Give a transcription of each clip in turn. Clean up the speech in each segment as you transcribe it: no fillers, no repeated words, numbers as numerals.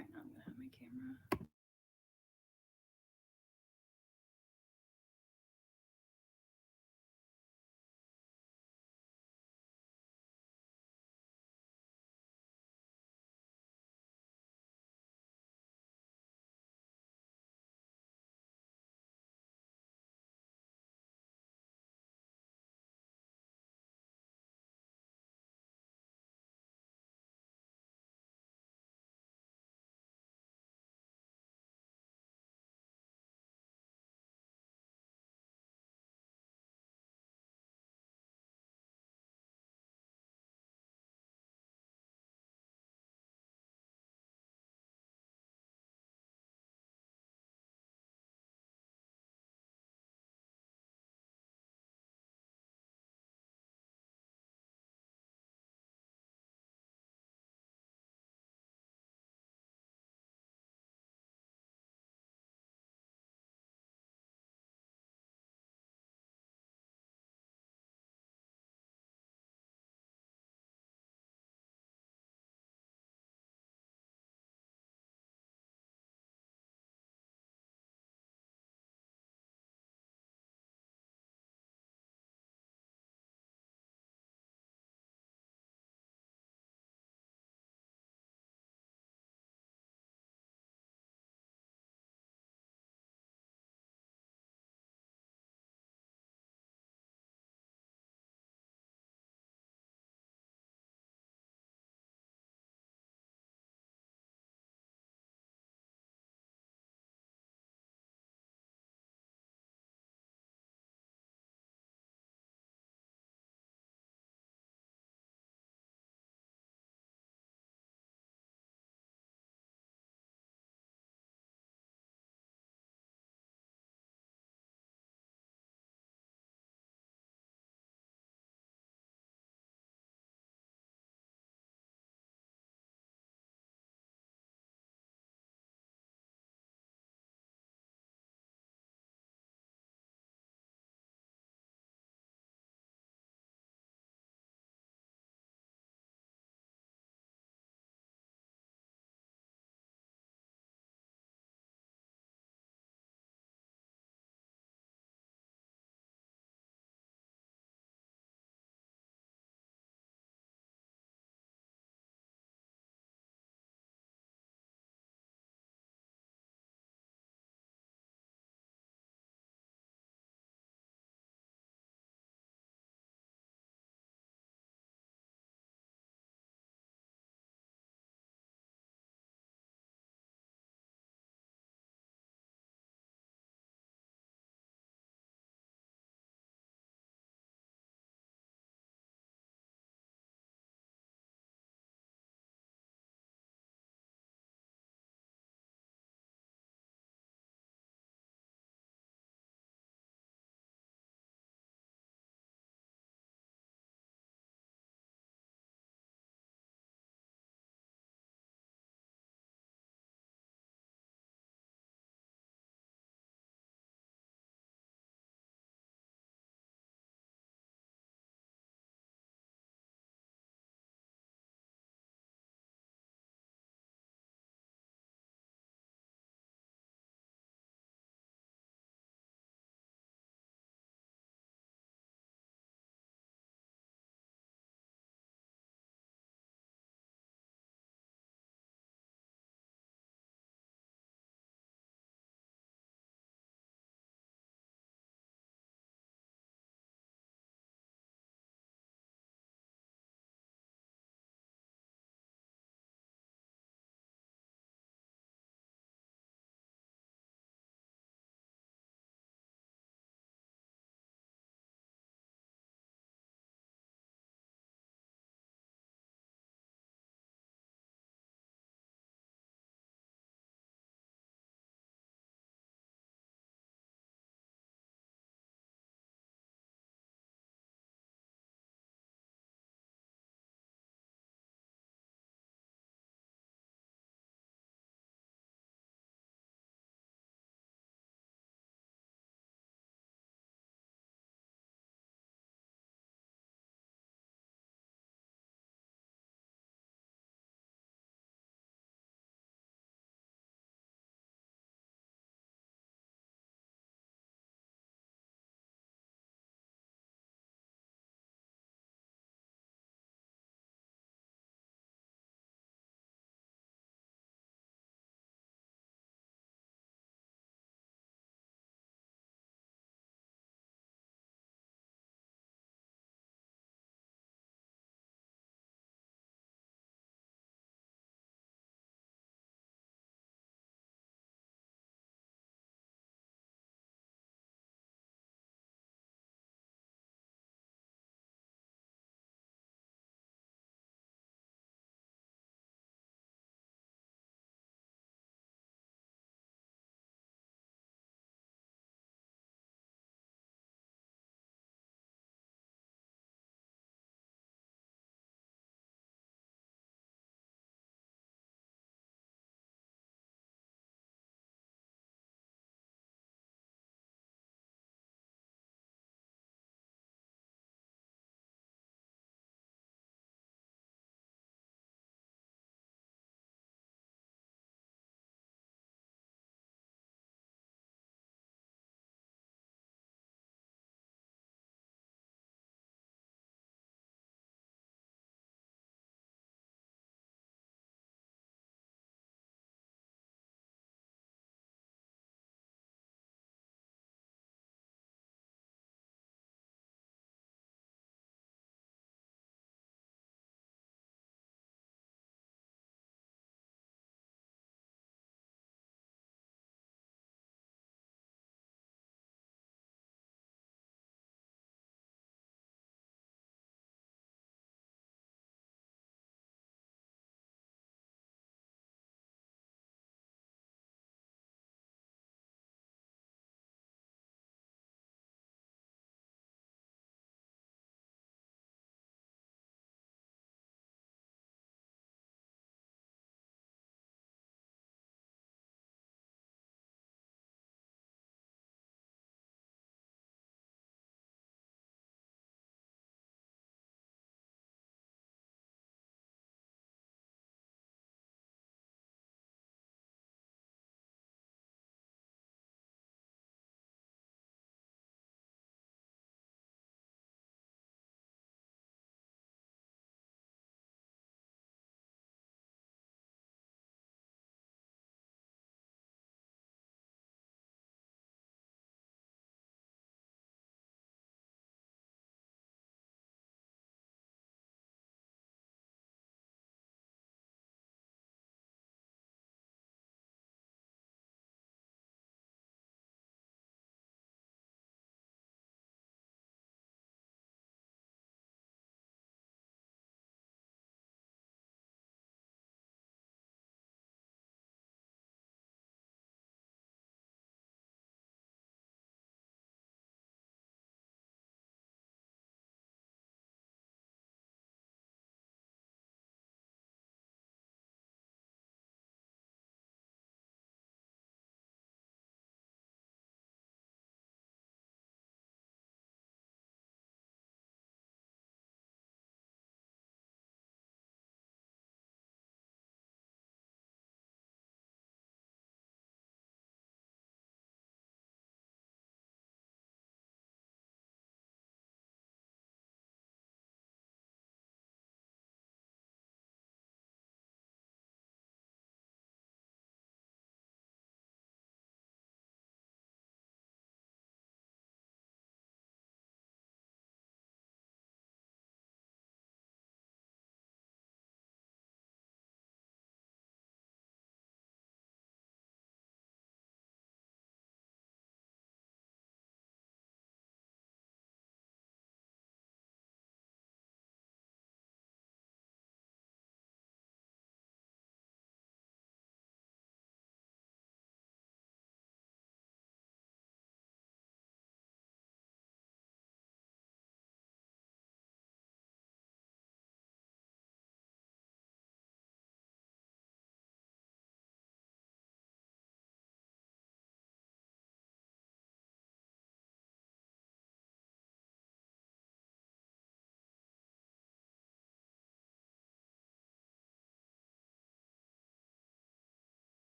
right now I'm gonna have my camera.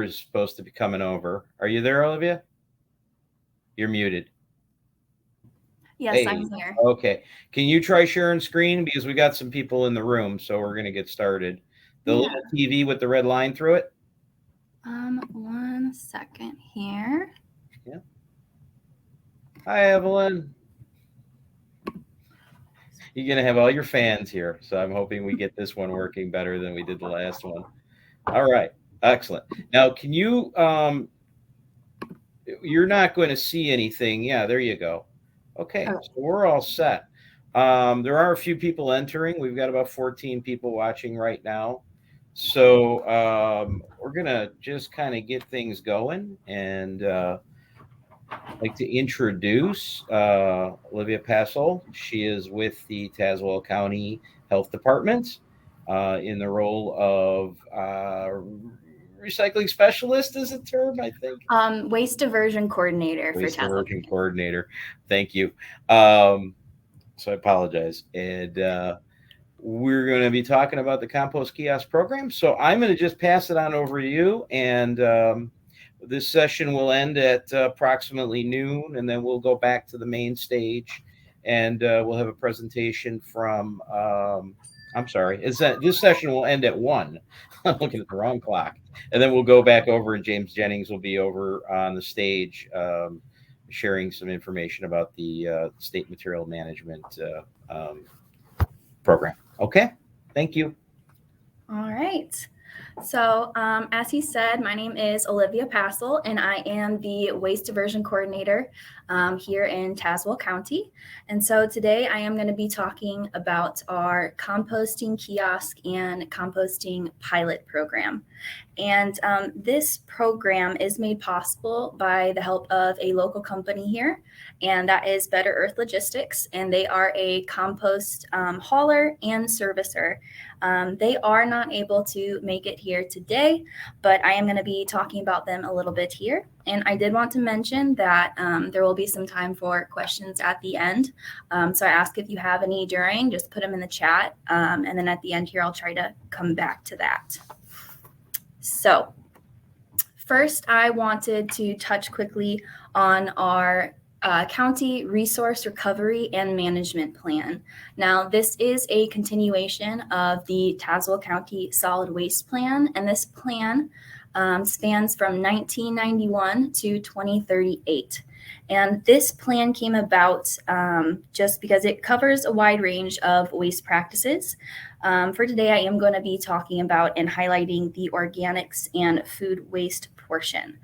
is supposed to be coming over. Are you there, Olivia? You're muted. Yes, Hey, I'm here. okay. Can you try sharing screen? Because we got some people in the room, so we're going to get started. The little TV with the red line through it? 1 second here. Yeah. Hi, Evelyn. You're going to have all your fans here, so I'm hoping we get this one working better than we did the last one. All right. Excellent. Now, can you, you're not going to see anything. Yeah, there you go. Okay, so we're all set. There are a few people entering. We've got about 14 people watching right now. So we're going to just kind of get things going. And I'd like to introduce Olivia Passel. She is with the Tazewell County Health Department in the role of recycling specialist is a term, I think. Waste diversion coordinator for Waste Tazewell diversion County. coordinator. Thank you. So I apologize. And we're going to be talking about the Compost Kiosk program. So I'm going to just pass it on over to you. And this session will end at approximately noon. And then we'll go back to the main stage. And we'll have a presentation from, I'm sorry, this session will end at 1. I'm looking at the wrong clock. And then we'll go back over, and James Jennings will be over on the stage sharing some information about the state material management program. Okay, thank you. All right. So as he said, my name is Olivia Passel, and I am the Waste Diversion Coordinator here in Tazewell County. And so today I am going to be talking about our composting kiosk and composting pilot program. And this program is made possible by the help of a local company here, and that is Better Earth Logistics, and they are a compost hauler and servicer. They are not able to make it here today, but I am going to be talking about them a little bit here. And I did want to mention that there will be some time for questions at the end. So I ask if you have any during, just put them in the chat. And then at the end here, I'll try to come back to that. So first, I wanted to touch quickly on our County Resource Recovery and Management Plan. Now, this is a continuation of the Tazewell County Solid Waste Plan, and this plan spans from 1991 to 2038. And this plan came about just because it covers a wide range of waste practices. For today, I am going to be talking about and highlighting the organics and food waste portion.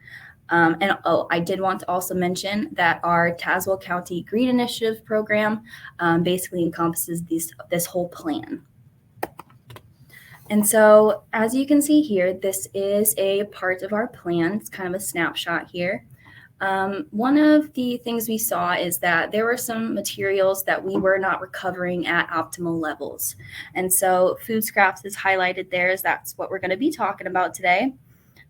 I did want to also mention that our Tazewell County Green Initiative program basically encompasses this whole plan. And so, as you can see here, this is a part of our plan. It's kind of a snapshot here. One of the things we saw is that there were some materials that we were not recovering at optimal levels. And so food scraps is highlighted there, as that's what we're going to be talking about today.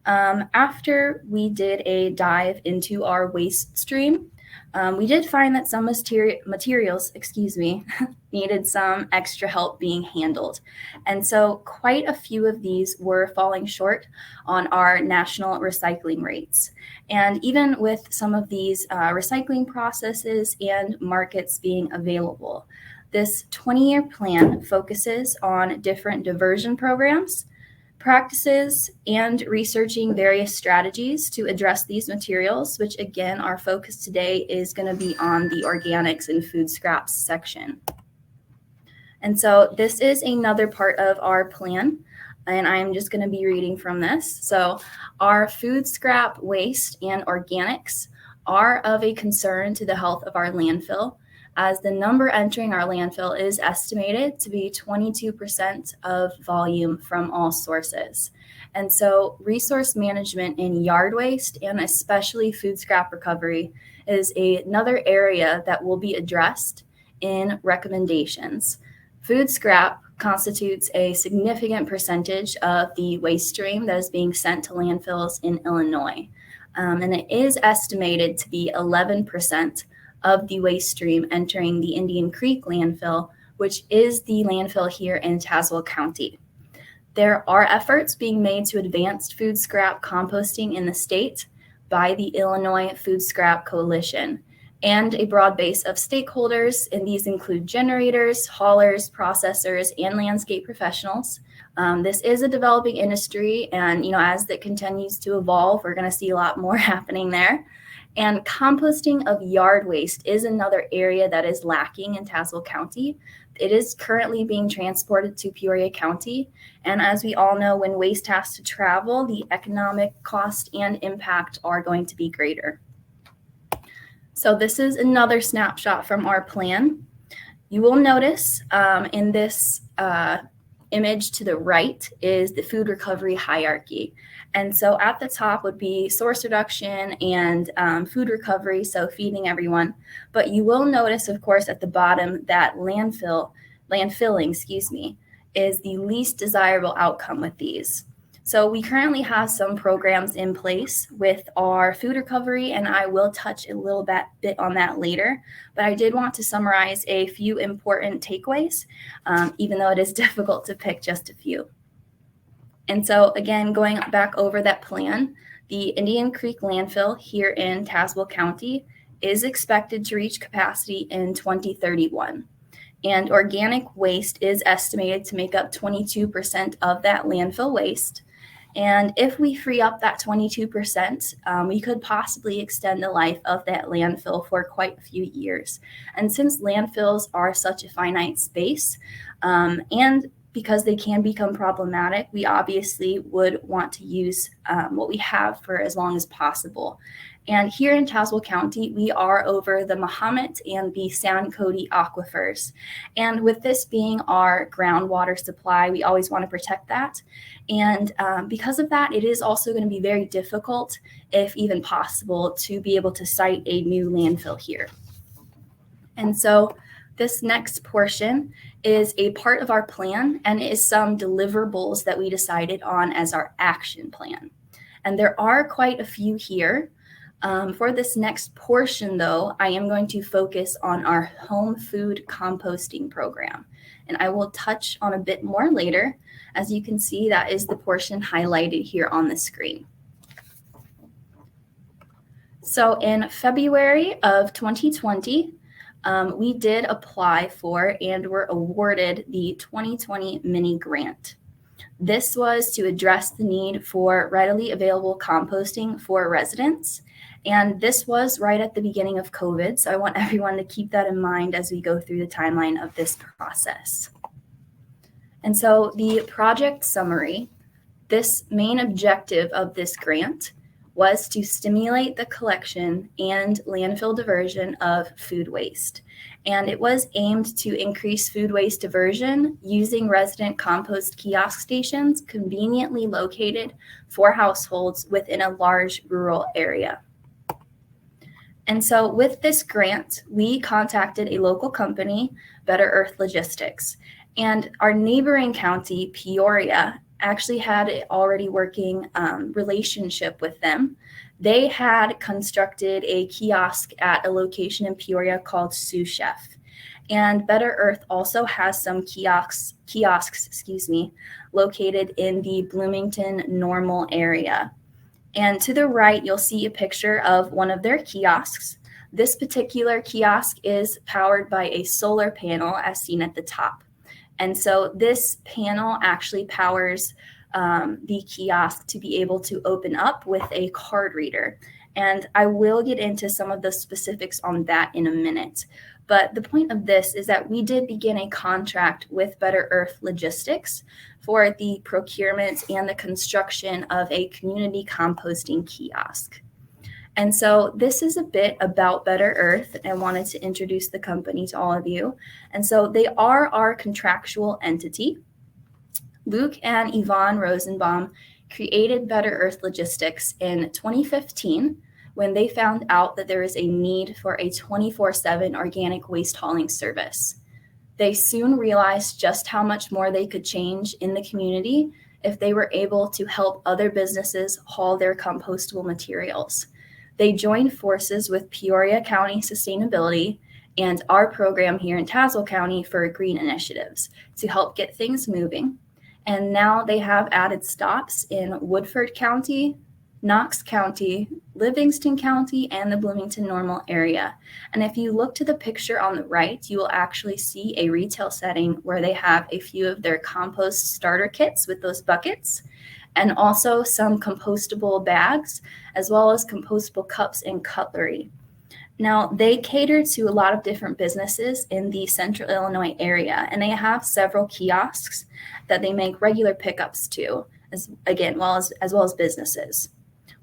After we did a dive into our waste stream, we did find that some materials, needed some extra help being handled. And so quite a few of these were falling short on our national recycling rates. And even with some of these recycling processes and markets being available, this 20-year plan focuses on different diversion programs, practices, and researching various strategies to address these materials, which again, our focus today is going to be on the organics and food scraps section. And so this is another part of our plan, and I'm just going to be reading from this. So our food scrap waste and organics are of a concern to the health of our landfill, as the number entering our landfill is estimated to be 22% of volume from all sources. And so resource management in yard waste, and especially food scrap recovery, is another area that will be addressed in recommendations. Food scrap constitutes a significant percentage of the waste stream that is being sent to landfills in Illinois. And it is estimated to be 11% of the waste stream entering the Indian Creek landfill, which is the landfill here in Tazewell County. There are efforts being made to advance food scrap composting in the state by the Illinois Food Scrap Coalition and a broad base of stakeholders, and these include generators, haulers, processors, and landscape professionals. This is a developing industry, and as it continues to evolve, we're going to see a lot more happening there. And composting of yard waste is another area that is lacking in Tazewell County. It is currently being transported to Peoria County. And as we all know, when waste has to travel, the economic cost and impact are going to be greater. So this is another snapshot from our plan. You will notice in this image to the right is the food recovery hierarchy. And so at the top would be source reduction and food recovery, so feeding everyone. But you will notice, of course, at the bottom that landfilling, is the least desirable outcome with these. So we currently have some programs in place with our food recovery, and I will touch a little bit on that later. But I did want to summarize a few important takeaways, even though it is difficult to pick just a few. And so again, going back over that plan, the Indian Creek landfill here in Tazewell County is expected to reach capacity in 2031. And organic waste is estimated to make up 22% of that landfill waste. And if we free up that 22%, we could possibly extend the life of that landfill for quite a few years. And since landfills are such a finite space, and because they can become problematic, we obviously would want to use what we have for as long as possible. And here in Tazewell County, we are over the Mahomet and the San Cody aquifers. And with this being our groundwater supply, we always want to protect that. And because of that, it is also going to be very difficult, if even possible, to be able to site a new landfill here. And so this next portion is a part of our plan, and it is some deliverables that we decided on as our action plan. And there are quite a few here. For this next portion, though, I am going to focus on our home food composting program. And I will touch on a bit more later. As you can see, that is the portion highlighted here on the screen. So in February of 2020, we did apply for and were awarded the 2020 mini grant. This was to address the need for readily available composting for residents. And this was right at the beginning of COVID. So I want everyone to keep that in mind as we go through the timeline of this process. And so the project summary, this main objective of this grant was to stimulate the collection and landfill diversion of food waste. And it was aimed to increase food waste diversion using resident compost kiosk stations conveniently located for households within a large rural area. And so with this grant, we contacted a local company, Better Earth Logistics, and our neighboring county, Peoria, actually had an already working relationship with them. They had constructed a kiosk at a location in Peoria called Sous Chef. And Better Earth also has some kiosks, located in the Bloomington Normal area. And to the right, you'll see a picture of one of their kiosks. This particular kiosk is powered by a solar panel as seen at the top. And so this panel actually powers the kiosk to be able to open up with a card reader. And I will get into some of the specifics on that in a minute. But the point of this is that we did begin a contract with Better Earth Logistics for the procurement and the construction of a community composting kiosk. And so this is a bit about Better Earth. I wanted to introduce the company to all of you. And so they are our contractual entity. Luke and Yvonne Rosenbaum created Better Earth Logistics in 2015 when they found out that there is a need for a 24/7 organic waste hauling service. They soon realized just how much more they could change in the community if they were able to help other businesses haul their compostable materials. They joined forces with Peoria County Sustainability and our program here in Tazewell County for green initiatives to help get things moving. And now they have added stops in Woodford County, Knox County, Livingston County, and the Bloomington-Normal area. And if you look to the picture on the right, you will actually see a retail setting where they have a few of their compost starter kits with those buckets, and also some compostable bags, as well as compostable cups and cutlery. Now, they cater to a lot of different businesses in the central Illinois area, and they have several kiosks that they make regular pickups to, as well as businesses.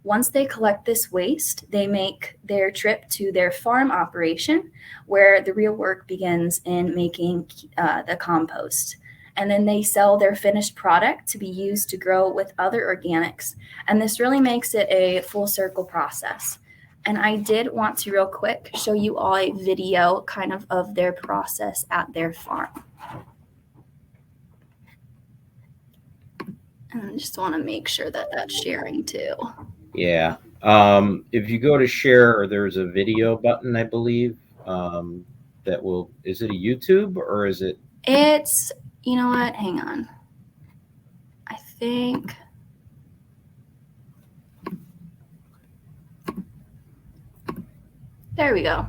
Once they collect this waste, they make their trip to their farm operation, where the real work begins in making the compost. And then they sell their finished product to be used to grow with other organics. And this really makes it a full circle process. And I did want to real quick show you all a video kind of their process at their farm. And I just want to make sure that that's sharing too. Yeah. If you go to share, there's a video button, I believe, that will, is it a YouTube or is it? It's, you know what? Hang on. I think. There we go.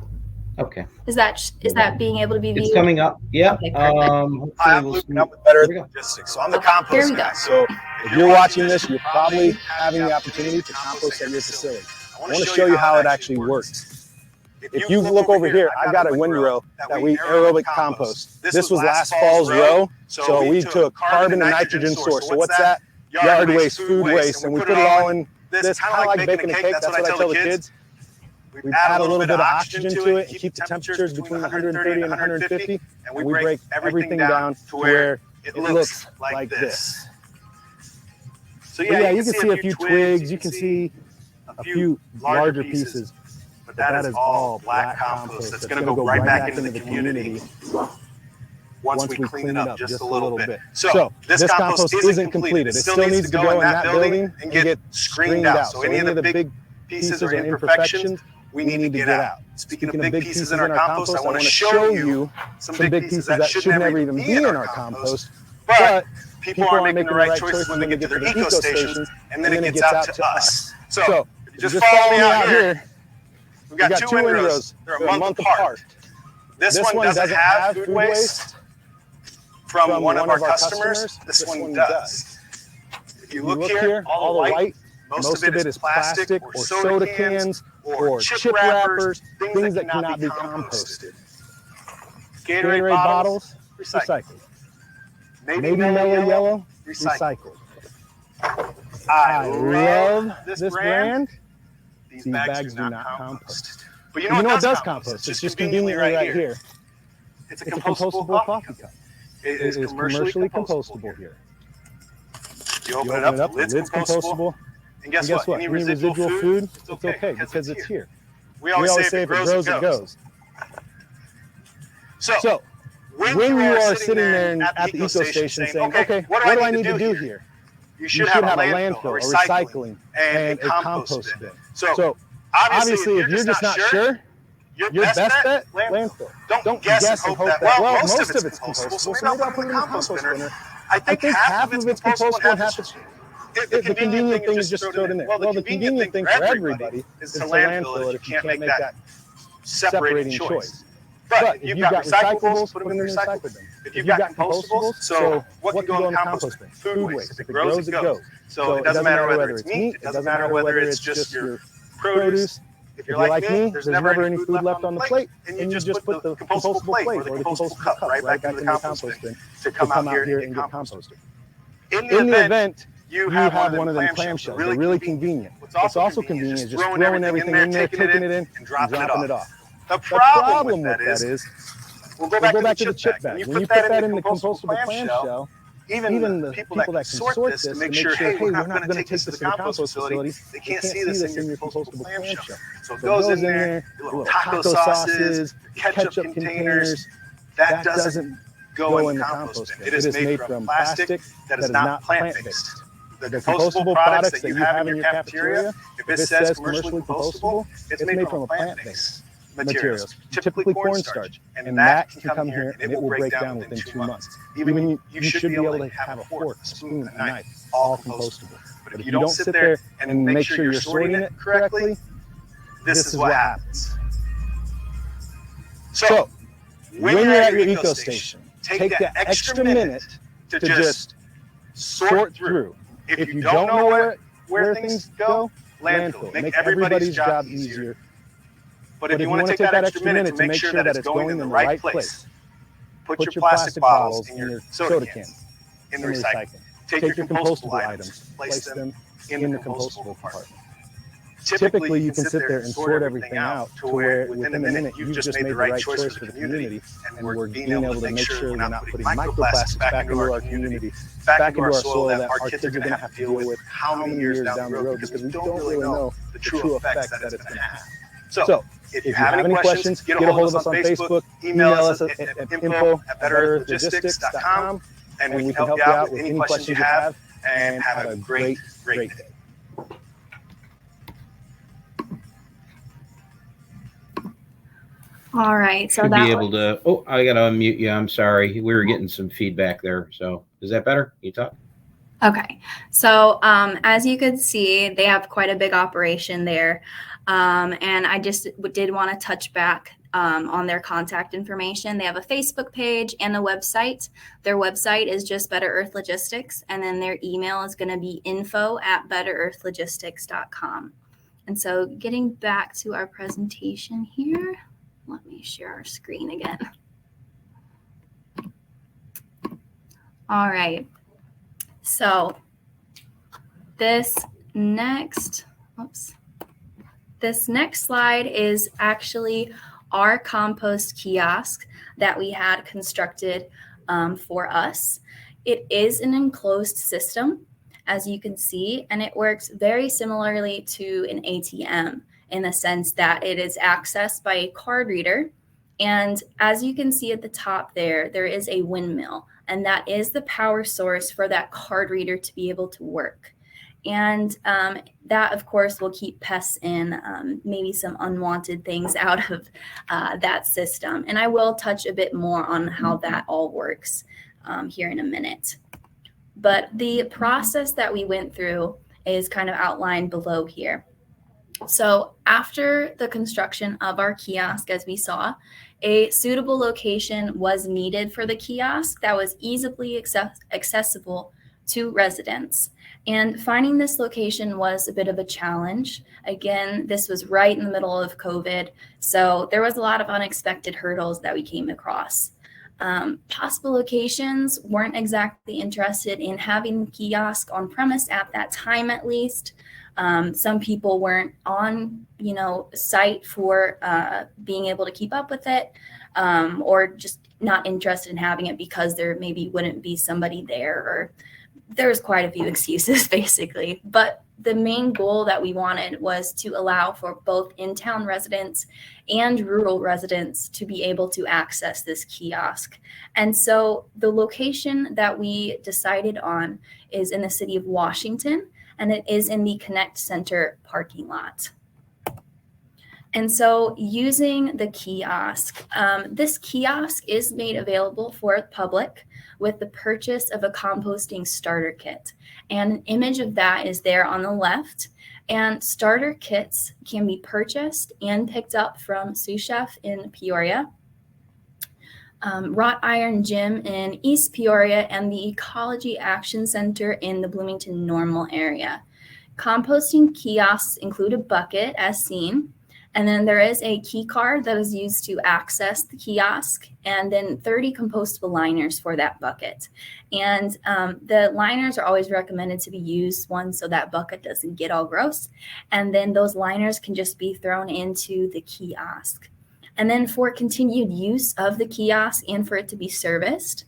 Okay. Is that being able to be viewed? It's coming up. Yeah. Okay, I'm looping up with better logistics. So I'm the compost guy. So if you're watching this, you're probably having the opportunity to compost at your facility. I want to show you how it actually works. If you look over here, I've got a windrow that we aerobic compost. This was last fall's row. So we took carbon and nitrogen source. So what's that? Yard waste, food waste, and we put it all in this, kind of like baking a cake. That's what I tell the kids. We add a little bit of oxygen to it and keep the temperatures between 130 and 150, and we break everything down to where it looks like this. So yeah, you can see a few twigs, you can see a few larger pieces, but that is all black compost that's going to go right back into the community once we clean it up just a little bit. So this compost isn't completed. It still needs to go in that building and get screened out. So any of the big pieces or imperfections, we need to get out. Speaking of big pieces in our compost, I want to show you some big pieces that should never even be in our compost, but people aren't making the right choices when they get to their eco stations, and then it gets out to us. So if you just follow me out here, we've got two windrows. They're a month apart. This one doesn't have food waste from one of our customers. This one does. If you look here, all the white, most of it is plastic or soda cans or chip wrappers, things that cannot be composted. Gatorade bottles, recycled. Maybe mellow yellow, recycled. I love this brand. These bags do not compost. But you know what does compost? It's just conveniently right here. It's a compostable coffee cup. It is commercially compostable here. You open it up, the lid's compostable. And guess what? Any residual food, it's okay because it's here. We always say if it grows, it goes. So when you are sitting there at the eco station saying, okay, what do I need to do here? You should have a landfill, a recycling, and a compost bin. So obviously, if you're just not sure, your best bet, landfill. Don't guess and hope that, well, most of it's compostable, so maybe I'll put it in a compost bin. I think half of it's compostable and half it's... The convenient thing is just throw it in there. Well, the convenient thing for everybody is to landfill it if you can't make that separating choice. But if you've got recyclables, put them in the recycle bin. If you've got compostables, so what can go in the compost bin? Food waste. If it grows, it goes. So it doesn't matter whether it's meat. It doesn't matter whether it's just your produce. If you're like me, there's never any food left on the plate, and you just put the compostable plate or the compostable cup right back into the compost bin to come out here and get composted. In the event you have one of them clamshells, they're really convenient. What's also convenient is just throwing everything in there, taking it in, and dropping it off. The problem with that is, we'll go back to the chip bag. When you put that in the compostable clamshell, even the people that can sort this to make sure, hey, we're not going to take this to the compost facility, they can't see this in your compostable clamshell. So it goes in there, little taco sauces, ketchup containers, that doesn't go in the compost bin. It is made from plastic that is not plant-based. The compostable products that you have in your cafeteria, if it says commercially compostable, it's made from a plant base. materials, typically cornstarch, and that can come here and it will break down within 2 months. Even you should be able to have a fork, a spoon, a knife, all compostable. But if you don't sit there and make sure you're sorting it correctly, this is what happens. So, when you're at your eco station, take that extra minute to just sort through. If you don't know where things go, landfill. Make everybody's job easier. But if you want to take that extra minute to make sure that it's going in the right place, put your plastic bottles in your soda cans in the recycling. Take your compostable items, place them in the compostable compartment. Typically, you can sit there and sort everything out to where within a minute you've just made the right choice for the community, and we're being able to make sure we're not putting microplastics back into our community, back into our soil that our kids are going to have to deal with how many years down the road, because we don't really know the true effects that it's going to have. So, if you have any questions, get a hold of us on Facebook, email us at info@betterearthlogistics.com, and we can help you out with any questions you have, and have a great day. All right, so Should that be able to. Oh, I gotta unmute you. I'm sorry, we were getting some feedback there. So is that better? You talk. Okay, so as you could see, they have quite a big operation there, and I just did want to touch back on their contact information. They have a Facebook page and a website. Their website is just Better Earth Logistics, and then their email is going to be info@betterearthlogistics.com. And so getting back to our presentation here, let me share our screen again. All right. So this next slide is actually our compost kiosk that we had constructed for us. It is an enclosed system, as you can see, and it works very similarly to an ATM in the sense that it is accessed by a card reader. And as you can see at the top there is a windmill, and that is the power source for that card reader to be able to work. And that, of course, will keep pests and maybe some unwanted things out of that system. And I will touch a bit more on how that all works here in a minute. But the process that we went through is kind of outlined below here. So after the construction of our kiosk, as we saw, a suitable location was needed for the kiosk that was easily accessible to residents. And finding this location was a bit of a challenge. Again, this was right in the middle of COVID, so there was a lot of unexpected hurdles that we came across. Possible locations weren't exactly interested in having the kiosk on premise at that time, at least. Some people weren't on, site for being able to keep up with it, or just not interested in having it because there maybe wouldn't be somebody there, or there's quite a few excuses basically. But the main goal that we wanted was to allow for both in-town residents and rural residents to be able to access this kiosk. And so the location that we decided on is in the city of Washington, and it is in the Connect Center parking lot. And so using the kiosk, this kiosk is made available for the public with the purchase of a composting starter kit. And an image of that is there on the left. And starter kits can be purchased and picked up from Sous Chef in Peoria, Wrought Iron Gym in East Peoria, and the Ecology Action Center in the Bloomington Normal area. Composting kiosks include a bucket as seen, and then there is a key card that is used to access the kiosk, and then 30 compostable liners for that bucket. And the liners are always recommended to be used, one, so that bucket doesn't get all gross, and then those liners can just be thrown into the kiosk. And then for continued use of the kiosk and for it to be serviced,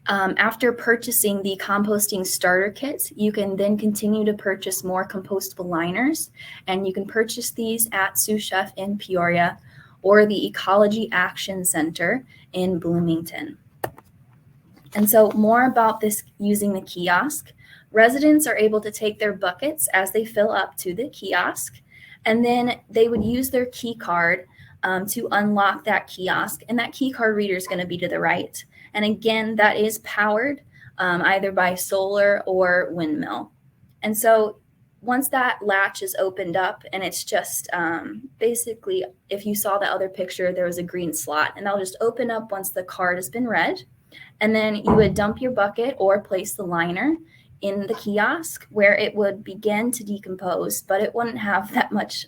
after purchasing the composting starter kit, you can then continue to purchase more compostable liners, and you can purchase these at Sous Chef in Peoria or the Ecology Action Center in Bloomington. And so more about this using the kiosk. Residents are able to take their buckets as they fill up to the kiosk, and then they would use their key card to unlock that kiosk. And that key card reader is going to be to the right. And again, that is powered either by solar or windmill. And so once that latch is opened up, and it's just basically, if you saw the other picture, there was a green slot, and that'll just open up once the card has been read. And then you would dump your bucket or place the liner in the kiosk where it would begin to decompose, but it wouldn't have that much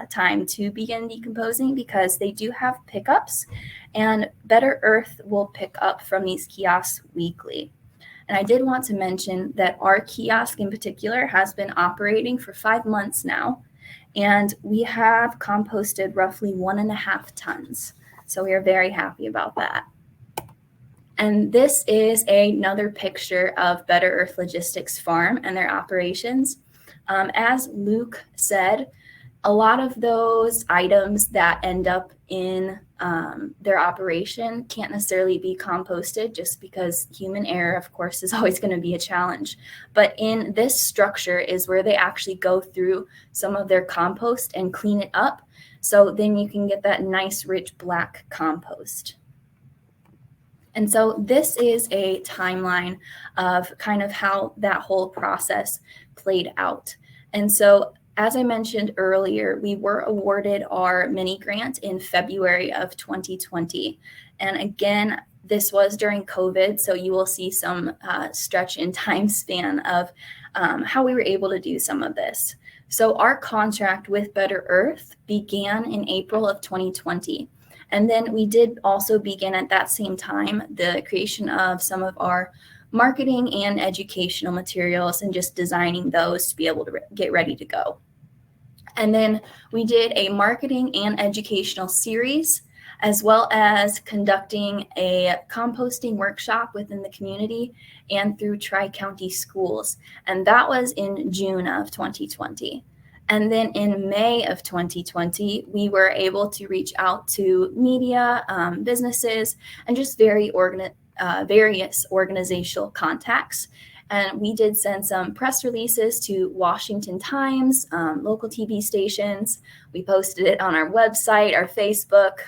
time to begin decomposing because they do have pickups, and Better Earth will pick up from these kiosks weekly. And I did want to mention that our kiosk in particular has been operating for 5 months now, and we have composted roughly 1.5 tons. So we are very happy about that. And this is another picture of Better Earth Logistics Farm and their operations. As Luke said, a lot of those items that end up in their operation can't necessarily be composted just because human error, of course, is always going to be a challenge. But in this structure is where they actually go through some of their compost and clean it up. So then you can get that nice, rich black compost. And so this is a timeline of kind of how that whole process played out. And so as I mentioned earlier, we were awarded our mini grant in February of 2020. And again, this was during COVID, so you will see some stretch in time span of how we were able to do some of this. So our contract with Better Earth began in April of 2020. And then we did also begin at that same time the creation of some of our marketing and educational materials and just designing those to be able to get ready to go. And then we did a marketing and educational series, as well as conducting a composting workshop within the community and through Tri-County schools. And that was in June of 2020. And then in May of 2020, we were able to reach out to media, businesses, and just various organizational contacts. And we did send some press releases to Washington Times, local TV stations. We posted it on our website, our Facebook,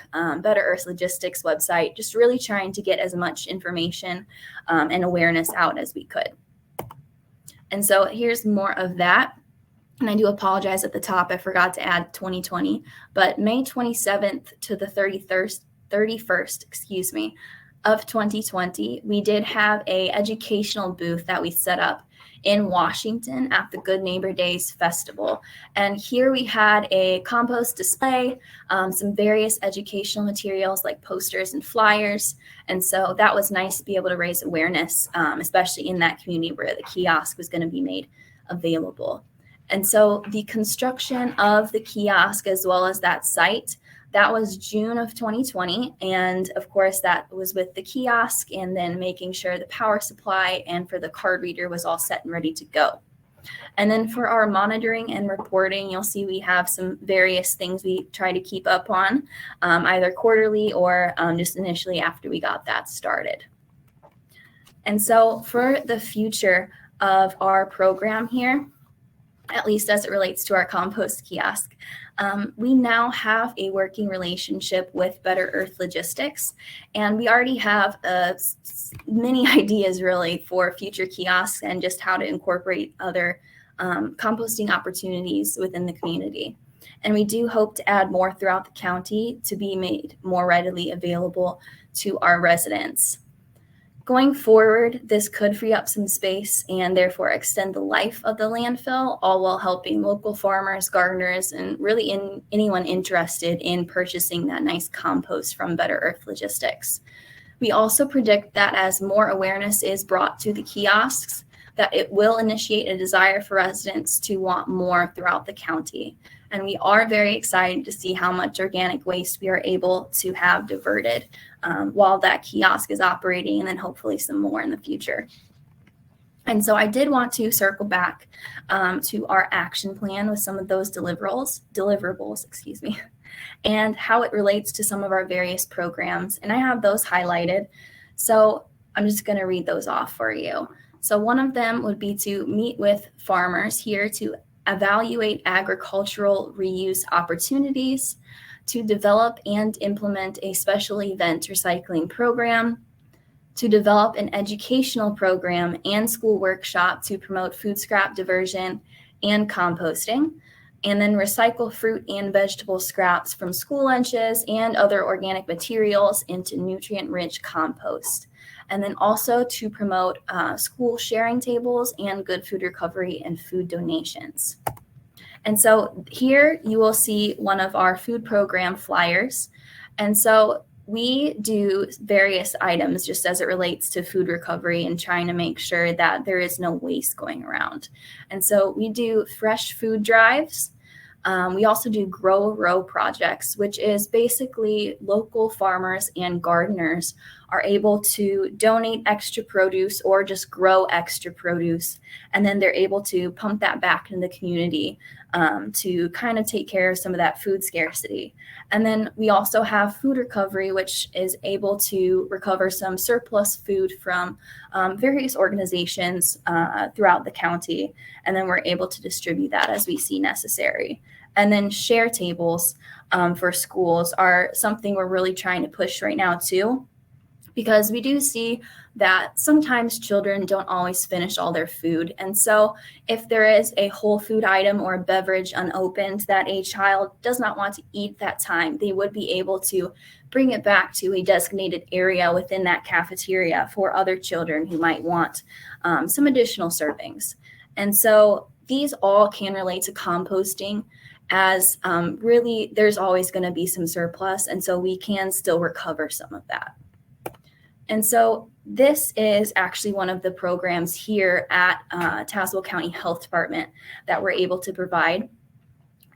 Better Earth Logistics website, just really trying to get as much information and awareness out as we could. And so here's more of that. And I do apologize at the top, I forgot to add 2020, but May 27th to the 31st, of 2020, we did have a educational booth that we set up in Washington at the Good Neighbor Days Festival. And here we had a compost display, some various educational materials like posters and flyers. And so that was nice to be able to raise awareness, especially in that community where the kiosk was going to be made available. And so the construction of the kiosk as well as that site, that was June of 2020. And of course, that was with the kiosk and then making sure the power supply and for the card reader was all set and ready to go. And then for our monitoring and reporting, you'll see we have some various things we try to keep up on, either quarterly or just initially after we got that started. And so for the future of our program here, at least as it relates to our compost kiosk, we now have a working relationship with Better Earth Logistics, and we already have many ideas really for future kiosks and just how to incorporate other composting opportunities within the community. And we do hope to add more throughout the county to be made more readily available to our residents. Going forward, this could free up some space and therefore extend the life of the landfill, all while helping local farmers, gardeners, and really anyone interested in purchasing that nice compost from Better Earth Logistics. We also predict that as more awareness is brought to the kiosks, that it will initiate a desire for residents to want more throughout the county. And we are very excited to see how much organic waste we are able to have diverted while that kiosk is operating, and then hopefully some more in the future. And so I did want to circle back to our action plan with some of those deliverables, and how it relates to some of our various programs. And I have those highlighted. So I'm just going to read those off for you. So one of them would be to meet with farmers here to evaluate agricultural reuse opportunities, to develop and implement a special event recycling program, to develop an educational program and school workshop to promote food scrap diversion and composting, and then recycle fruit and vegetable scraps from school lunches and other organic materials into nutrient-rich compost. And then also to promote school sharing tables and good food recovery and food donations. And so here you will see one of our food program flyers. And so we do various items just as it relates to food recovery and trying to make sure that there is no waste going around. And so we do fresh food drives. We also do grow a row projects, which is basically local farmers and gardeners are able to donate extra produce or just grow extra produce. And then they're able to pump that back into the community to kind of take care of some of that food scarcity. And then we also have food recovery, which is able to recover some surplus food from various organizations throughout the county. And then we're able to distribute that as we see necessary. And then share tables for schools are something we're really trying to push right now too, because we do see that sometimes children don't always finish all their food. And so if there is a whole food item or a beverage unopened that a child does not want to eat that time, they would be able to bring it back to a designated area within that cafeteria for other children who might want some additional servings. And so these all can relate to composting, as really there's always going to be some surplus, and so we can still recover some of that. And so this is actually one of the programs here at Tazewell County Health Department that we're able to provide.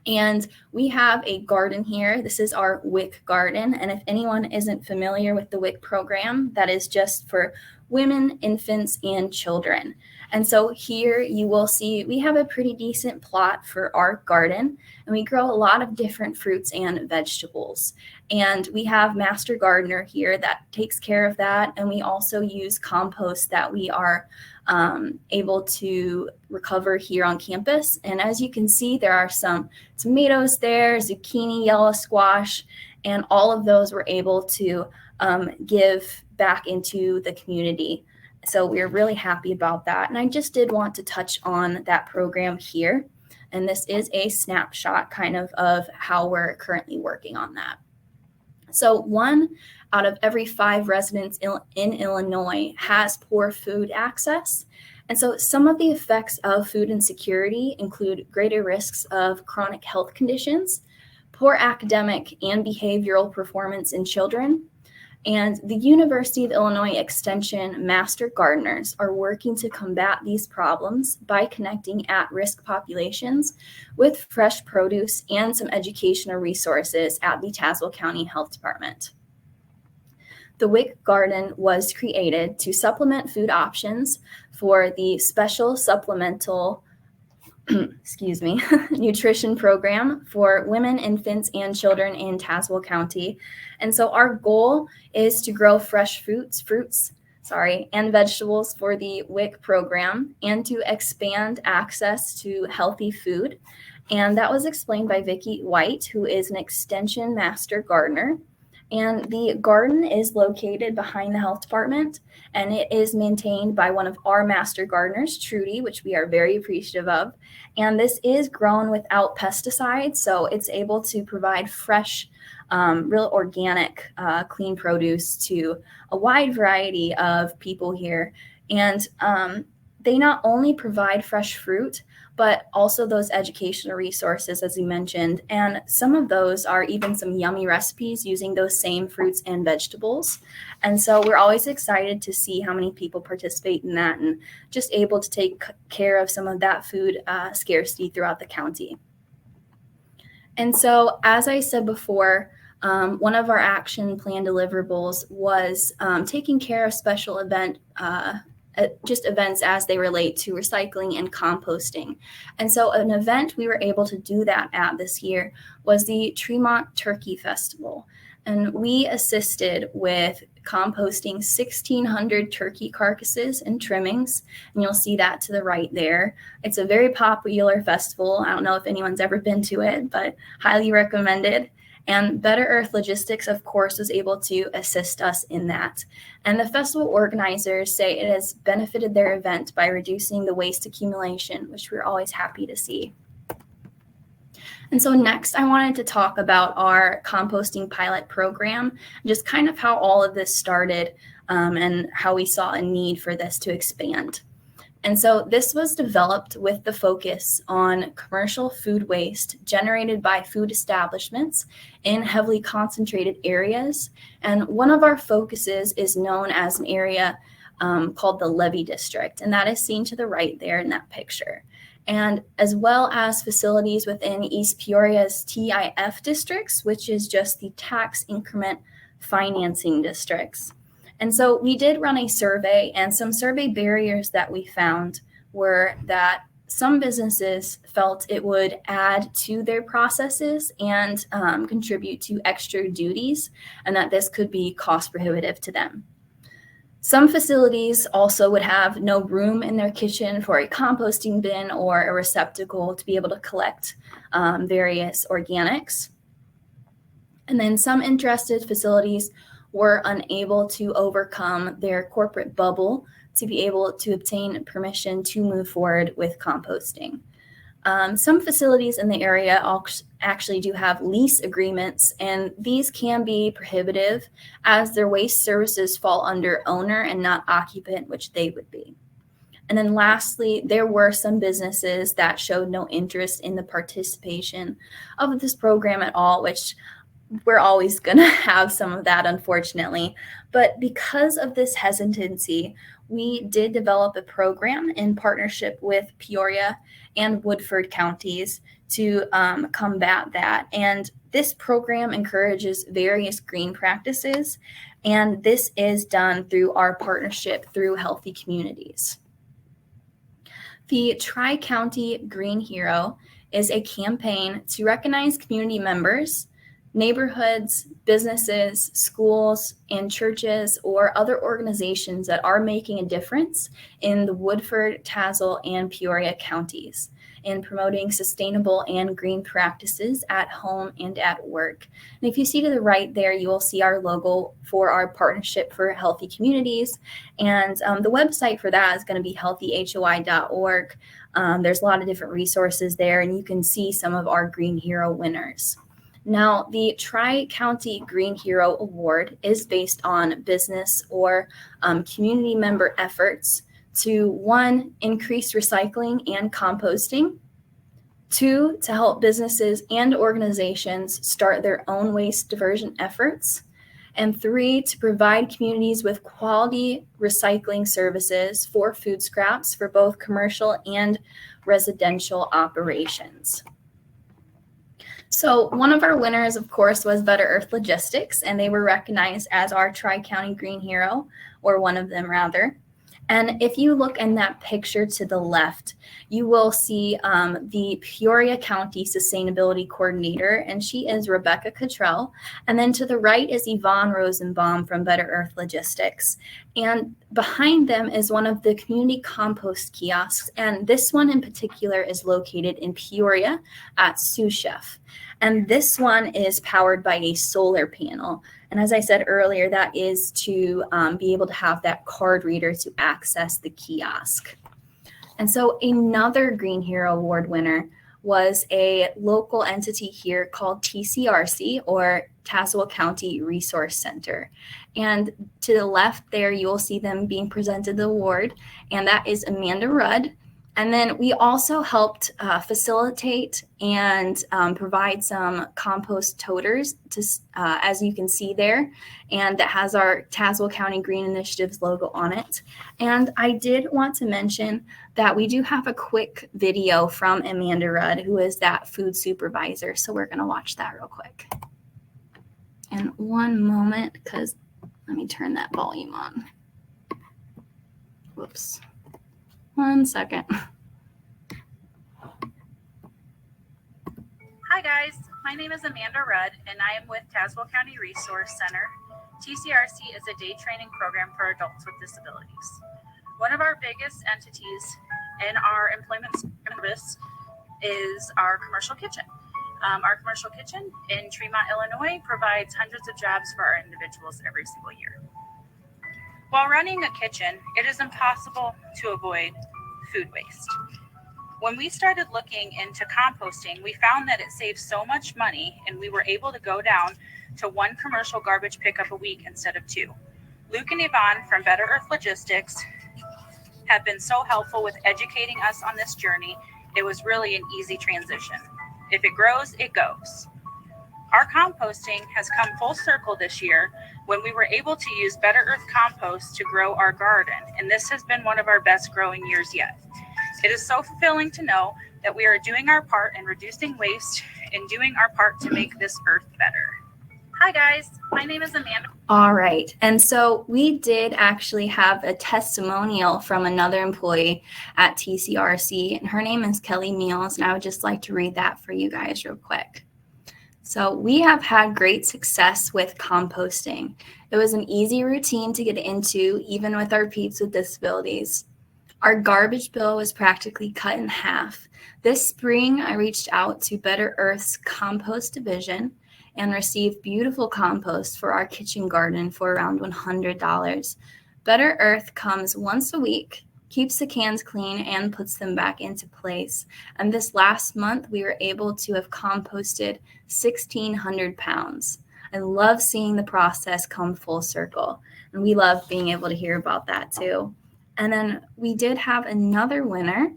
And we have a garden here. This is our WIC garden. And if anyone isn't familiar with the WIC program, that is just for women, infants, and children. And so here you will see we have a pretty decent plot for our garden, and we grow a lot of different fruits and vegetables. And we have Master Gardener here that takes care of that. And we also use compost that we are able to recover here on campus. And as you can see, there are some tomatoes there, zucchini, yellow squash, and all of those we're able to give back into the community. So we're really happy about that. And I just did want to touch on that program here. And this is a snapshot kind of how we're currently working on that. So 1 out of every 5 residents in Illinois has poor food access. And so some of the effects of food insecurity include greater risks of chronic health conditions, poor academic and behavioral performance in children. And the University of Illinois Extension Master Gardeners are working to combat these problems by connecting at-risk populations with fresh produce and some educational resources at the Tazewell County Health Department. The WIC Garden was created to supplement food options for the Special Supplemental nutrition program for women, infants, and children in Tazewell County. And so our goal is to grow fresh fruits, and vegetables for the WIC program and to expand access to healthy food. And that was explained by Vicki White, who is an Extension Master Gardener. And the garden is located behind the health department, and it is maintained by one of our master gardeners, Trudy, which we are very appreciative of. And this is grown without pesticides, so it's able to provide fresh, real organic, clean produce to a wide variety of people here. And they not only provide fresh fruit, but also those educational resources, as you mentioned. And some of those are even some yummy recipes using those same fruits and vegetables. And so we're always excited to see how many people participate in that and just able to take care of some of that food scarcity throughout the county. And so, as I said before, one of our action plan deliverables was taking care of special events as they relate to recycling and composting. And so an event we were able to do that at this year was the Tremont Turkey Festival. And we assisted with composting 1,600 turkey carcasses and trimmings. And you'll see that to the right there. It's a very popular festival. I don't know if anyone's ever been to it, but highly recommended. And Better Earth Logistics, of course, was able to assist us in that. And the festival organizers say it has benefited their event by reducing the waste accumulation, which we're always happy to see. And so next, I wanted to talk about our composting pilot program, just kind of how all of this started and how we saw a need for this to expand. And so this was developed with the focus on commercial food waste generated by food establishments in heavily concentrated areas. And one of our focuses is known as an area called the Levee District, and that is seen to the right there in that picture. And as well as facilities within East Peoria's TIF districts, which is just the tax increment financing districts. And so we did run a survey, and some survey barriers that we found were that some businesses felt it would add to their processes and contribute to extra duties, and that this could be cost prohibitive to them. Some facilities also would have no room in their kitchen for a composting bin or a receptacle to be able to collect various organics. And then some interested facilities were unable to overcome their corporate bubble to be able to obtain permission to move forward with composting. Some facilities in the area actually do have lease agreements, and these can be prohibitive as their waste services fall under owner and not occupant, which they would be. And then lastly, there were some businesses that showed no interest in the participation of this program at all, which we're always going to have some of that, unfortunately. But because of this hesitancy, we did develop a program in partnership with Peoria and Woodford counties to combat that. And this program encourages various green practices, and this is done through our partnership through Healthy Communities. The Tri-County Green Hero is a campaign to recognize community members, neighborhoods, businesses, schools, and churches or other organizations that are making a difference in the Woodford, Tazewell, and Peoria counties in promoting sustainable and green practices at home and at work. And if you see to the right there, you will see our logo for our partnership for Healthy Communities. And the website for that is going to be healthyhoi.org. There's a lot of different resources there, and you can see some of our Green Hero winners. Now, the Tri-County Green Hero Award is based on business or community member efforts to, 1, increase recycling and composting, 2, to help businesses and organizations start their own waste diversion efforts, and 3, to provide communities with quality recycling services for food scraps for both commercial and residential operations. So one of our winners, of course, was Better Earth Logistics, and they were recognized as our Tri-County Green Hero, or one of them rather. And if you look in that picture to the left, you will see the Peoria County Sustainability Coordinator, and she is Rebecca Cottrell. And then to the right is Yvonne Rosenbaum from Better Earth Logistics. And behind them is one of the community compost kiosks. And this one in particular is located in Peoria at Sous Chef. And this one is powered by a solar panel. And as I said earlier, that is to be able to have that card reader to access the kiosk. And so another Green Hero Award winner was a local entity here called TCRC, or Tazewell County Resource Center. And to the left there, you'll see them being presented the award, and that is Amanda Rudd. And then we also helped facilitate and provide some compost toters, to, as you can see there, and that has our Tazewell County Green Initiatives logo on it. And I did want to mention that we do have a quick video from Amanda Rudd, who is that food supervisor. So we're going to watch that real quick. And one moment, because let me turn that volume on. Whoops. 1 second. Hi guys, my name is Amanda Rudd and I am with Tazewell County Resource Center. TCRC is a day training program for adults with disabilities. One of our biggest entities in our employment service is our commercial kitchen. Our commercial kitchen in Tremont, Illinois provides hundreds of jobs for our individuals every single year. While running a kitchen, it is impossible to avoid food waste. When we started looking into composting, we found that it saves so much money, and we were able to go down to 1 commercial garbage pickup a week instead of 2. Luke and Yvonne from Better Earth Logistics have been so helpful with educating us on this journey. It was really an easy transition. If it grows, it goes. Our composting has come full circle this year when we were able to use Better Earth compost to grow our garden, and this has been one of our best growing years yet. It is so fulfilling to know that we are doing our part in reducing waste and doing our part to make this earth better. Hi guys, my name is Amanda. All right, and so we did actually have a testimonial from another employee at TCRC, and her name is Kelly Meals, and I would just like to read that for you guys real quick. So we have had great success with composting. It was an easy routine to get into, even with our peeps with disabilities. Our garbage bill was practically cut in half. This spring, I reached out to Better Earth's compost division and received beautiful compost for our kitchen garden for around $100. Better Earth comes once a week, keeps the cans clean, and puts them back into place. And this last month, we were able to have composted 1,600 pounds. I love seeing the process come full circle, and we love being able to hear about that too. And then we did have another winner,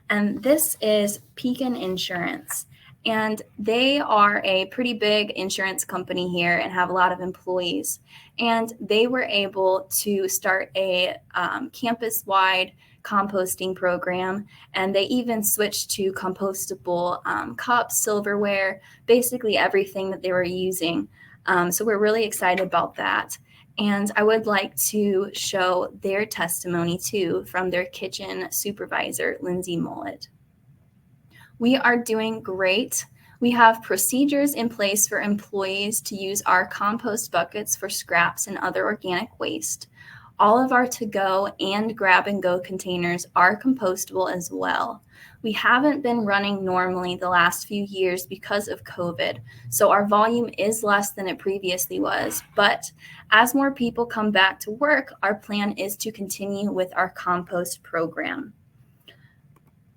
and this is Pekin Insurance. And they are a pretty big insurance company here and have a lot of employees. And they were able to start a campus-wide composting program, and they even switched to compostable cups, silverware, basically everything that they were using. So we're really excited about that. And I would like to show their testimony too from their kitchen supervisor, Lindsay Mullet. We are doing great. We have procedures in place for employees to use our compost buckets for scraps and other organic waste. All of our to-go and grab-and-go containers are compostable as well. We haven't been running normally the last few years because of COVID, so our volume is less than it previously was. But as more people come back to work, our plan is to continue with our compost program.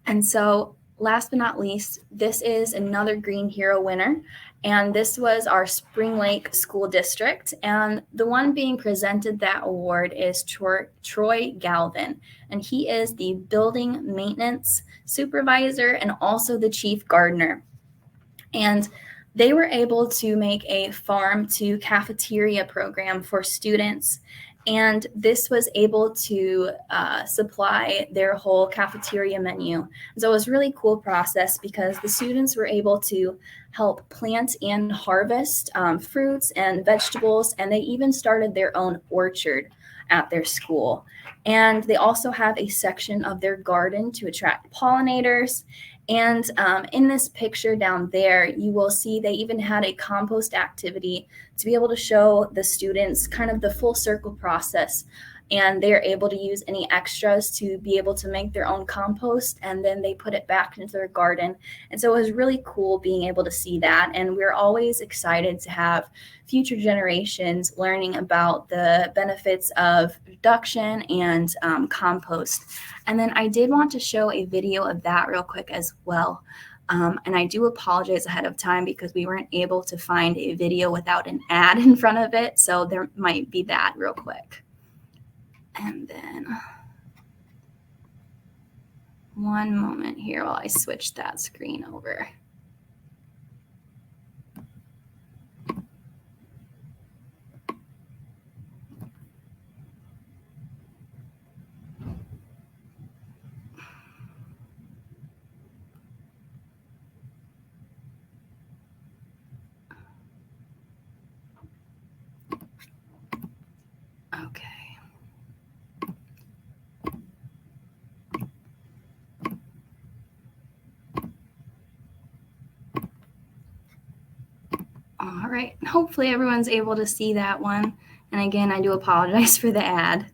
And so last but not least, this is another Green Hero winner, and this was our Spring Lake School District. And the one being presented that award is Troy Galvin, and he is the building maintenance supervisor and also the chief gardener. And they were able to make a farm to cafeteria program for students. And this was able to supply their whole cafeteria menu. So it was a really cool process because the students were able to help plant and harvest fruits and vegetables, and they even started their own orchard at their school. And they also have a section of their garden to attract pollinators. And in this picture down there, you will see they even had a compost activity to be able to show the students kind of the full circle process. And they're able to use any extras to be able to make their own compost, and then they put it back into their garden. And so it was really cool being able to see that. And we're always excited to have future generations learning about the benefits of reduction and compost. And then I did want to show a video of that real quick as well. And I do apologize ahead of time because we weren't able to find a video without an ad in front of it. So there might be that real quick. And then one moment here while I switch that screen over. Okay. All right, hopefully everyone's able to see that one. And again, I do apologize for the ad.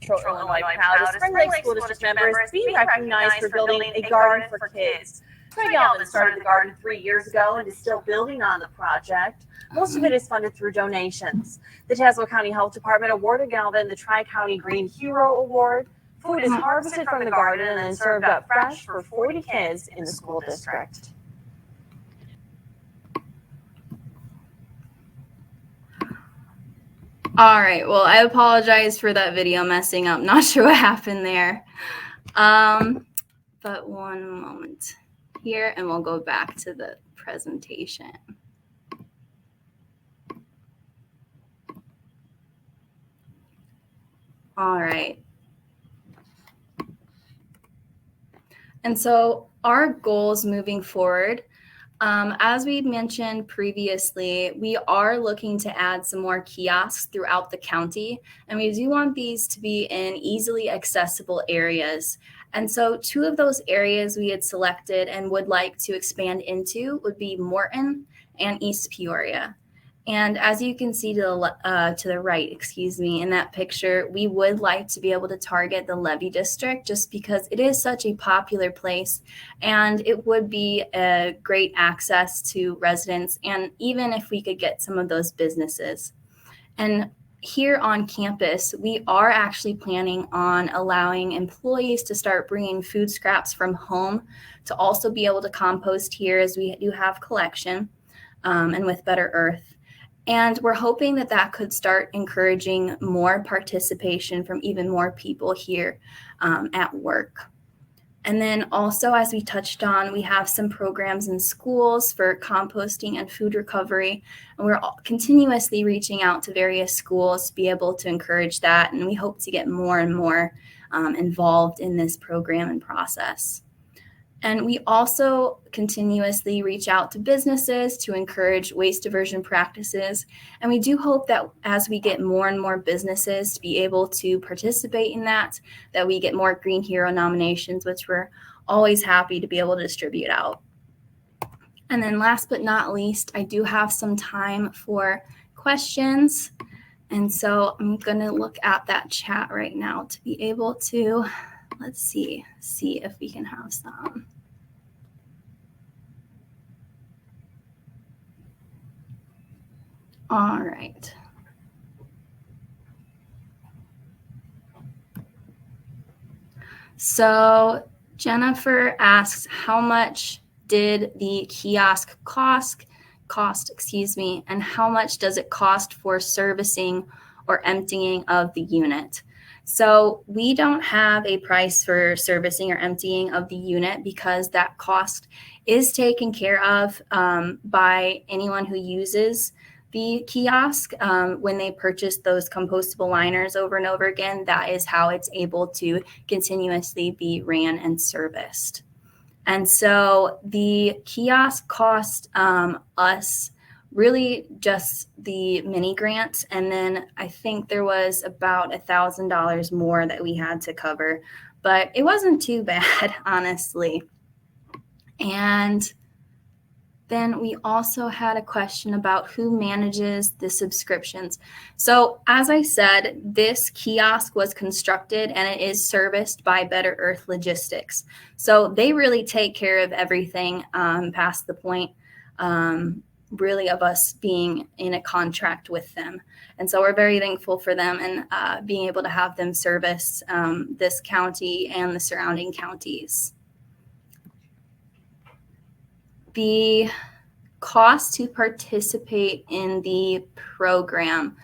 Central Illinois proud as Spring Lake School District members to be recognized for building a garden for kids. Troy Galvin started the garden 3 years ago and is still building on the project. Most of it is funded through donations. The Tazewell County Health Department awarded Galvin the Tri-County Green Hero Award. Food is harvested from the garden and then served up fresh for 40 kids in the school district. All right, well, I apologize for that video messing up. Not sure what happened there. But one moment here, and we'll go back to the presentation. All right. And so our goals moving forward, as we mentioned previously, we are looking to add some more kiosks throughout the county, and we do want these to be in easily accessible areas. And so 2 of those areas we had selected and would like to expand into would be Morton and East Peoria. And as you can see to the right, in that picture, we would like to be able to target the Levy District just because it is such a popular place and it would be a great access to residents, and even if we could get some of those businesses. And here on campus, we are actually planning on allowing employees to start bringing food scraps from home to also be able to compost here, as we do have collection and with Better Earth. And we're hoping that that could start encouraging more participation from even more people here at work. And then also, as we touched on, we have some programs in schools for composting and food recovery. And we're continuously reaching out to various schools to be able to encourage that. And we hope to get more and more involved in this program and process. And we also continuously reach out to businesses to encourage waste diversion practices. And we do hope that as we get more and more businesses to be able to participate in that we get more Green Hero nominations, which we're always happy to be able to distribute out. And then last but not least, I do have some time for questions. And so I'm going to look at that chat right now to be able to, let's see if we can have some. All right. So Jennifer asks, how much did the kiosk cost, and how much does it cost for servicing or emptying of the unit? So we don't have a price for servicing or emptying of the unit because that cost is taken care of by anyone who uses the kiosk. When they purchase those compostable liners over and over again, that is how it's able to continuously be ran and serviced. And so the kiosk cost us really just the mini grant. And then I think there was about $1,000 more that we had to cover, but it wasn't too bad, honestly. And then we also had a question about who manages the subscriptions. So as I said, this kiosk was constructed and it is serviced by Better Earth Logistics. So they really take care of everything past the point really of us being in a contract with them. And so we're very thankful for them and being able to have them service this county and the surrounding counties. The cost to participate in the program.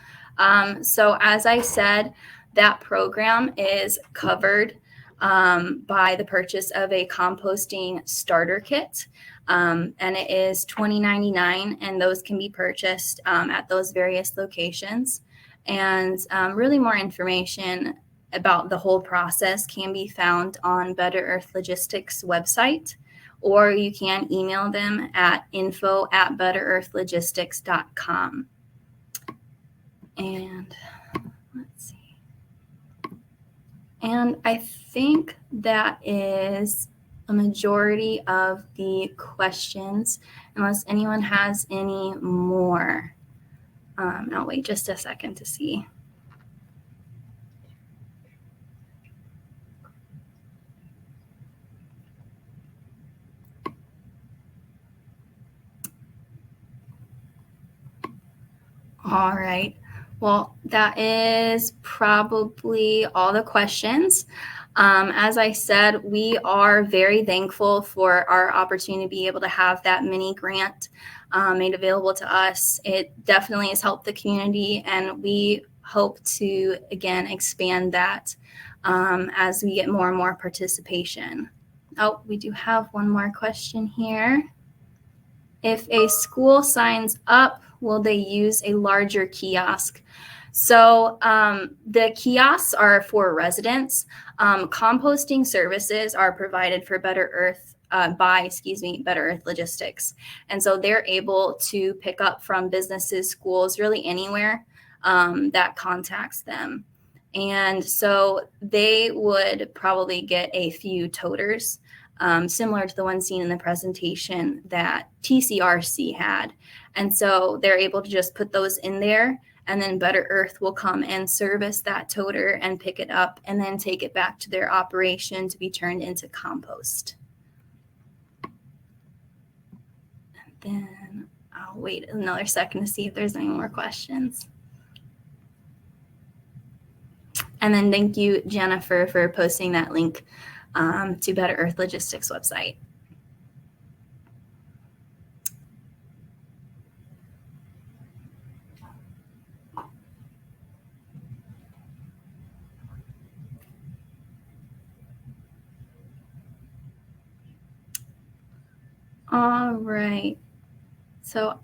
So as I said, that program is covered by the purchase of a composting starter kit. And it is $20.99, and those can be purchased at those various locations. And really more information about the whole process can be found on Better Earth Logistics website, or you can email them at info@betterearthlogistics.com. And let's see. And I think that is a majority of the questions, unless anyone has any more. I'll wait just a second to see. All right. Well, that is probably all the questions. As I said, we are very thankful for our opportunity to be able to have that mini grant made available to us. It definitely has helped the community, and we hope to, again, expand that as we get more and more participation. Oh, we do have one more question here. If a school signs up, will they use a larger kiosk? So the kiosks are for residents. Composting services are provided for Better Earth by Better Earth Logistics. And so they're able to pick up from businesses, schools, really anywhere that contacts them. And so they would probably get a few toters, similar to the one seen in the presentation that TCRC had. And so they're able to just put those in there, and then Better Earth will come and service that toter and pick it up and then take it back to their operation to be turned into compost. And then I'll wait another second to see if there's any more questions. And then thank you, Jennifer, for posting that link to Better Earth Logistics website. All right. So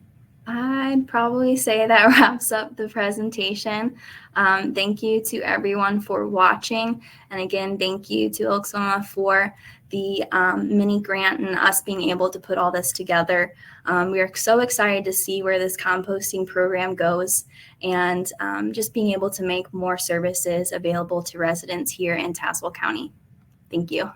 I'd probably say that wraps up the presentation. Thank you to everyone for watching. And again, thank you to ILCSWMA for the mini grant and us being able to put all this together. We are so excited to see where this composting program goes, and just being able to make more services available to residents here in Tazewell County. Thank you.